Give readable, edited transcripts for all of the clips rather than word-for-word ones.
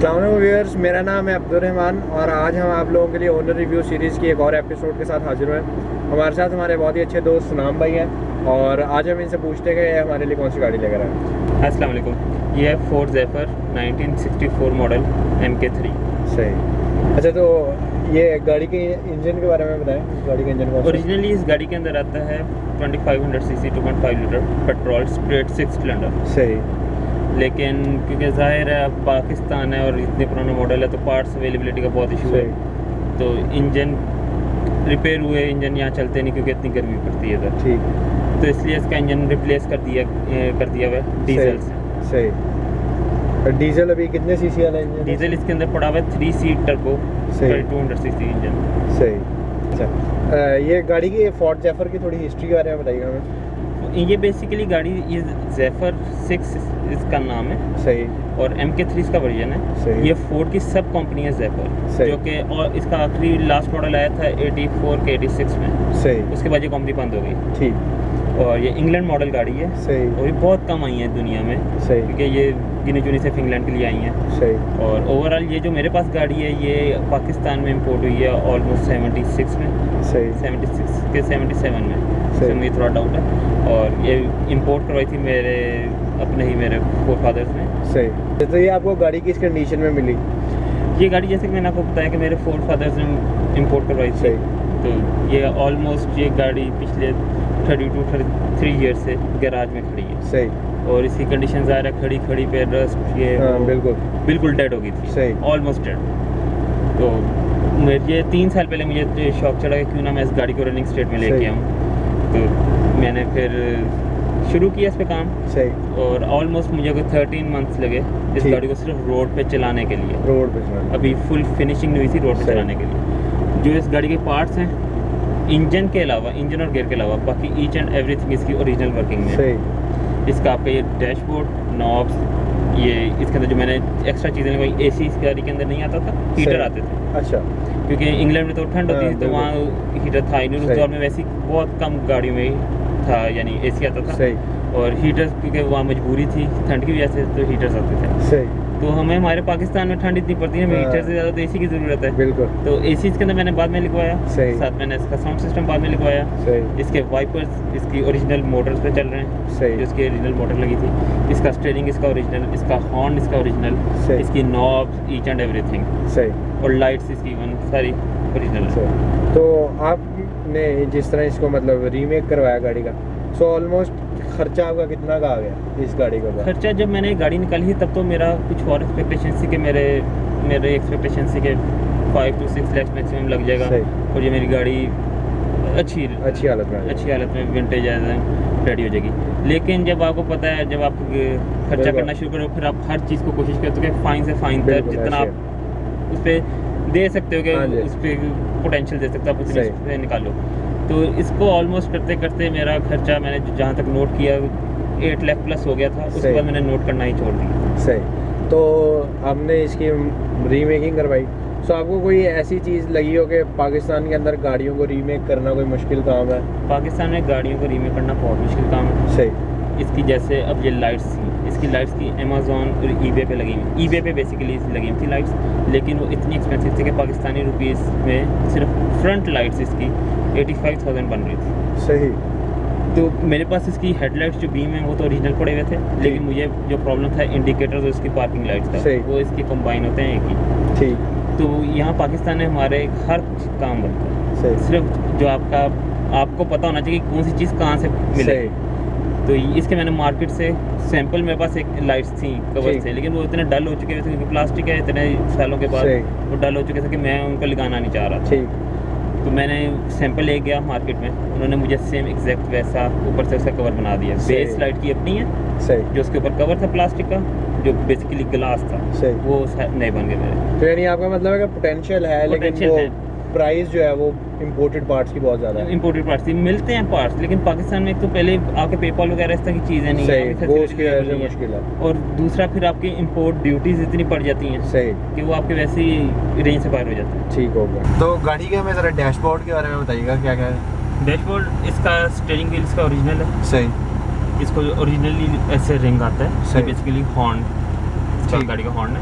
अस्सलाम वालेकुम व्यूअर्स, मेरा नाम है अब्दुर्रहमान और आज हम आप लोगों के लिए ओनर रिव्यू सीरीज़ की एक और एपिसोड के साथ हाजिर हुए हैं। हमारे साथ हमारे बहुत ही अच्छे दोस्त सुनाम भाई हैं और आज हम इनसे पूछते हैं कि ये हमारे लिए कौन सी गाड़ी लेकर आए। अस्सलाम वालेकुम, ये है फोर्ड ज़ेफर 1964 मॉडल MK3। सही। अच्छा, तो ये गाड़ी के इंजन के बारे में बताएं। गाड़ी का इंजन कौन सा? ओरिजिनली इस गाड़ी के अंदर आता है 2500 CC 2.5 litre petrol straight 6 cylinder. सही। लेकिन क्योंकि ज़ाहिर है अब पाकिस्तान है और इतने पुराना मॉडल है तो पार्ट्स अवेलेबिलिटी का बहुत इशू है, तो इंजन रिपेयर हुए इंजन यहाँ चलते नहीं क्योंकि इतनी गर्मी पड़ती है इधर। ठीक। तो इसलिए इसका इंजन रिप्लेस कर दिया हुआ है डीजल से। सही। डीजल अभी कितने सीसी वाला इंजन? डीजल इसके अंदर पड़ा हुआ है 3 सीट टर्बो 200 सीसी इंजन। सही। अच्छा, ये गाड़ी की फोर्ड ज़ेफर की थोड़ी हिस्ट्री के बारे में बताइएगा हमें। ये बेसिकली गाड़ी ये ज़ेफर 6 इसका नाम है। सही। और MK3 इसका वर्जन है। सही। ये फोर्ड की सब कंपनी है ज़ेफर, जो कि और इसका आखिरी लास्ट मॉडल आया था 84 के 86 में। सही। उसके बाद ये कंपनी बंद हो गई। ठीक। और ये इंग्लैंड मॉडल गाड़ी है। सही। और ये बहुत कम आई है दुनिया में। सही। क्योंकि ये गिनी चुनी सिर्फ इंग्लैंड के लिए आई हैं। सही। और ओवरऑल ये जो मेरे पास गाड़ी है ये पाकिस्तान में इंपोर्ट हुई है ऑलमोस्ट 76 में। सही। 76 के 77 में, इसमें मुझे थोड़ा डाउट है। और ये इंपोर्ट करवाई थी मेरे फोर फादर्स ने। सही। तो ये आपको गाड़ी किस कंडीशन में मिली? ये गाड़ी जैसे कि मैंने आपको बताया कि मेरे फोर फादर्स ने इंपोर्ट करवाई थी। तो ये ऑलमोस्ट ये गाड़ी पिछले 32-33 ईयर से गैराज में खड़ी है। सही। और इसी कंडीशन ज़ाहिर है खड़ी पे रस्ट ये बिल्कुल डेड हो गई थी। सही। Almost dead. तो मुझे 3 साल पहले मुझे शौक चढ़ा कि क्यों ना मैं इस गाड़ी को रनिंग स्टेट में लेके आऊँ। तो मैंने फिर शुरू किया इस पे काम। सही। और ऑलमोस्ट मुझे कोई 13 मंथ्स लगे इस गाड़ी को सिर्फ रोड पे चलाने के लिए। रोड पे चलाने? अभी फुल फिनिशिंग नहीं हुई थी रोड पे चलाने के लिए। जो इस गाड़ी के पार्ट्स हैं इंजन के अलावा, इंजन और गियर के अलावा बाकी ईच एंड एवरीथिंग इसकी ओरिजिनल वर्किंग में है। सही। इसका आपका ये डैशबोर्ड, नॉब्स, ये इसके अंदर जो मैंने एक्स्ट्रा चीज़ें लगवाई, AC इस गाड़ी के अंदर नहीं आता था, हीटर आते थे। अच्छा। क्योंकि इंग्लैंड में तो ठंड होती थी तो वहाँ हीटर था ही नहीं उस दौर में, वैसे बहुत कम गाड़ियों में था, यानी AC आता था। सही। और हीटर्स क्योंकि वहाँ मजबूरी थी ठंड की वजह से तो हीटर्स आते थे। सही। तो हमारे पाकिस्तान में ठंड इतनी पड़ती है, हमें हीटर से ज़्यादा तो AC की ज़रूरत है। बिल्कुल। तो AC इसके अंदर मैंने बाद में लिखवाया। सही। साथ मैंने इसका साउंड सिस्टम बाद में लिखवाया। सही। इसके वाइपर्स इसकी ओरिजिनल मोटर्स पे चल रहे हैं। सही। जो इसकी ओरिजिनल मोटर लगी थी। इसका स्टीयरिंग इसका ओरिजिनल, इसका हॉर्न इसका ओरिजिनल, इसकी नॉब्स ईच एंड एवरीथिंग। सही। और लाइट्स इसकी वन सारी ओरिजिनल है। तो आपने जिस तरह इसको मतलब रीमेक करवाया गाड़ी का, सो ऑलमोस्ट खर्चा आपका कितना का आ गया इस गाड़ी का? खर्चा जब मैंने गाड़ी निकाली थी तब तो मेरा कुछ और एक्सपेक्टेशन थी कि मेरे एक्सपेक्टेशन थी कि 5 to 6 लाख मैक्सिमम लग जाएगा। और ये मेरी गाड़ी अच्छी हालत में विंटेज रेडी हो जाएगी। लेकिन जब आपको पता है, जब आप खर्चा करना शुरू करो फिर आप हर चीज़ को कोशिश करते हो कि फाइन से फाइन तक जितना आप उस पर दे सकते हो कि उस पर पोटेंशियल दे सकते हो आप उतनी से निकालो। तो इसको ऑलमोस्ट करते करते मेरा खर्चा मैंने जहाँ तक नोट किया 8 लाख प्लस हो गया था। उसके बाद मैंने नोट करना ही छोड़ दिया। सही। तो आपने इसकी रीमेकिंग करवाई, सो आपको कोई ऐसी चीज़ लगी हो कि पाकिस्तान के अंदर गाड़ियों को रीमेक करना कोई मुश्किल काम है? पाकिस्तान में गाड़ियों को रीमेक करना बहुत मुश्किल काम है। सही। इसकी जैसे अब ये लाइट्स थी, इसकी लाइट्स की अमेज़ॉन और eBay पे लगी हुई, eBay पे बेसिकली लगी हुई थी लाइट्स, लेकिन वो इतनी एक्सपेंसिव थी कि पाकिस्तानी रुपीज़ में सिर्फ फ्रंट लाइट्स इसकी 85,000 बन रही थी। सही। तो मेरे पास इसकी हेडलाइट्स जो बीम है वो तो ओरिजिनल पड़े हुए थे, लेकिन मुझे जो प्रॉब्लम था इंडिकेटर और इसकी पार्किंग लाइट्स का, वो इसके कंबाइन होते हैं एक ही। ठीक। तो यहाँ पाकिस्तान में हमारे हर काम बनता है, सिर्फ जो आपको पता होना चाहिए कौन सी चीज़ कहाँ से मिले। तो इसके मैंने मार्केट से सैंपल, मेरे पास एक लाइट्स थी कवर थे, लेकिन वो इतने डल हो चुके थे क्योंकि प्लास्टिक है, इतने सालों के बाद वो डल हो चुके थे कि मैं उनको लगाना नहीं चाह रहा था। तो मैंने सैंपल ले गया मार्केट में, उन्होंने मुझे सेम एग्जैक्ट वैसा ऊपर से उसका कवर बना दिया। बेस लाइट की अपनी है, जो उसके ऊपर कवर था प्लास्टिक का, जो बेसिकली ग्लास था, वो नहीं बन गए मेरे। तो यानी आपका मतलब है कि पोटेंशियल है, लेकिन वो प्राइस जो है वो इंपोर्टेड पार्ट्स की बहुत ज़्यादा है। इंपोर्टेड पार्ट्स मिलते हैं पार्ट्स, लेकिन पाकिस्तान में एक तो पहले आपके पेपाल वगैरह इस तरह की चीज़ें नहीं है, वो उसकी वजह से मुश्किल है। और दूसरा फिर आपकी इंपोर्ट ड्यूटीज़ इतनी पड़ जाती हैं सही कि वो आपके वैसे ही रेंज से बाहर हो जाते हैं। ठीक हो गया। तो गाड़ी के हमें ज़रा डैशबोर्ड के बारे में बताइएगा, क्या क्या है? डैशबोर्ड इसका स्टीयरिंग व्हील इसका ओरिजिनल है। सही। इसको ओरिजिनली ऐसे रिंग आता है, बेसिकली हॉर्न गाड़ी का हॉर्न है।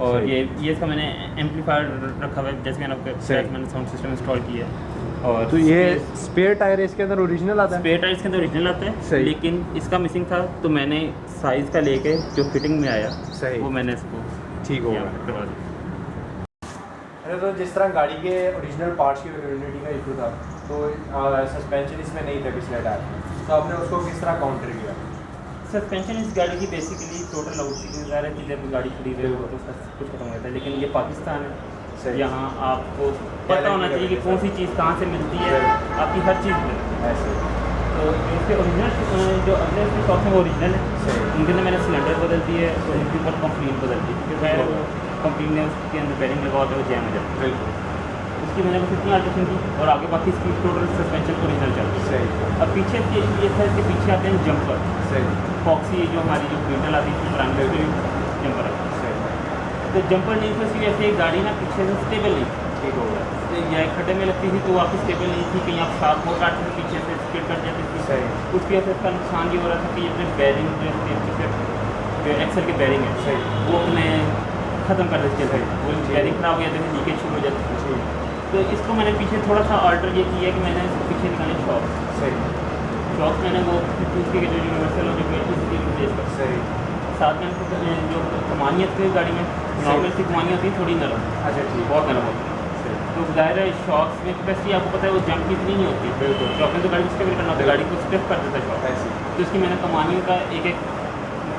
और सही। ये इसका मैंने एम्पलीफायर रखा हुआ है, जैसे मैंने आपके सही। मैंने साउंड सिस्टम इंस्टॉल किया है। और तो ये स्पेयर टायर इसके अंदर ओरिजिनल आता है? स्पेयर टायर इसके अंदर ओरिजिनल आता है, सही। लेकिन इसका मिसिंग था, तो मैंने साइज़ का लेके जो फिटिंग में आया सही। वो मैंने इसको ठीक होगा। करवा दिया। अरे तो जिस तरह गाड़ी के ओरिजिनल पार्ट्स की अवेलेबिलिटी का इशू था, तो सस्पेंशन इसमें नहीं थे पिछले टायर, तो आपने उसको किस तरह काउंटर किया? सस्पेंशन इस गाड़ी की बेसिकली टोटल आउटफिटिंग ज़्यादा है कि जब गाड़ी खरीद रहे हो तो उसका सब कुछ खत्म हो जाता है, लेकिन ये पाकिस्तान है, सही। यहाँ आपको पता होना चाहिए कि कौन सी चीज़ कहाँ से मिलती है, आपकी हर चीज़ मिलती है। ऐसे तो इसके ओरिजिनल जो अगले इसके शॉप में वो ओरिजिनल है, सही। उनके अंदर मैंने सिलेंडर बदल दी है, तो उनके ऊपर कंप्लेन बदल दी, क्योंकि खैर वो कंपनी ने उसके अंदर बेरिंग लगा होता है, वो जैम हो जाता है। बिल्कुल उसकी मैंने बस इतनी अल्ट्रेशन की, और आगे बाकी इसकी टोटल सस्पेंशन ओरिजिनल चलती है। सही। अब पीछे इसके ये था, इसके पीछे आते हैं जंपर, सही फॉक्सी जो हमारी जो ब्रिटल आती थी पुरानी, जंपर आता है। सही तो जंपर नहीं था, इसकी वजह से गाड़ी ना पीछे से स्टेबल नहीं थी, ठीक हो गया। तो या खड्डे में लगती थी तो वापस स्टेबल नहीं थी, कहीं आप शार्प हो काटते थे पीछे से स्किड कट जाती थी। सही। उसकी वजह से इसका नुकसान ये हो रहा था कि अपने बैरिंग जो एक्सल के बैरिंग है सही। वो अपने ख़त्म कर देते थे, सही। वो बैरिंग खराब हो जाते थे, लीकेज शुरू हो जाती थी। जी तो इसको मैंने पीछे थोड़ा सा अल्टर ये किया कि मैंने इसको पीछे निकाले शॉक, सही शॉक मैंने वो उसके जो यूनिवर्सल और जो इसकी रिप्लेस कर, सही। साथ में इसको जो कमानियाँ थी गाड़ी में, नॉर्मल सी कमानियाँ होती हैं थोड़ी नरम, अच्छा ठीक बहुत नरम होती है। सही। तो ज़ाहिर है शॉक्स में कैपेसिटी आपको पता है वो जंप इतनी नहीं होती, बिल्कुल। शॉक में तो गाड़ी को स्टेबल करना होता है, गाड़ी को स्टेप कर देता है शॉक। ऐसे तो इसकी मैंने कमानियों का एक एक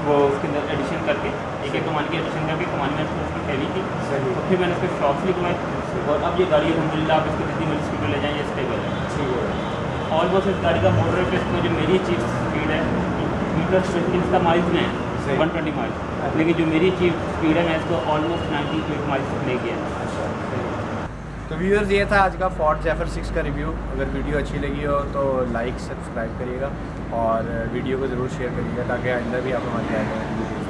वो उसके अंदर एडिशन करके, एक एक कमानी की एडिशन करके कमानी में उसकी फैली की, सही। और फिर मैंने उसके शॉक्स लिखवाए, और अब ये गाड़ी अलहमदिल्ला आप इसको जितनी मर्जी स्पीड में ले जाएँ ये स्टेबल है। ठीक हो गया। ऑलमोस्ट इस गाड़ी का मोटर पे इसमें जो मेरी चीफ स्पीड है मीटर स्पेसिफिक इसका माइल्स में है सही। 120 माइल्स, लेकिन जो मेरी चीफ स्पीड है मैं इसको ऑलमोस्ट 98 माइल्स तक ले गया। तो व्यूअर्स ये था आज का फोर्ड ज़ेफिर 6 का रिव्यू। अगर वीडियो अच्छी लगी हो तो लाइक सब्सक्राइब करिएगा और वीडियो को ज़रूर शेयर करिएगा ताकि आइंदा भी आप हमारी आगे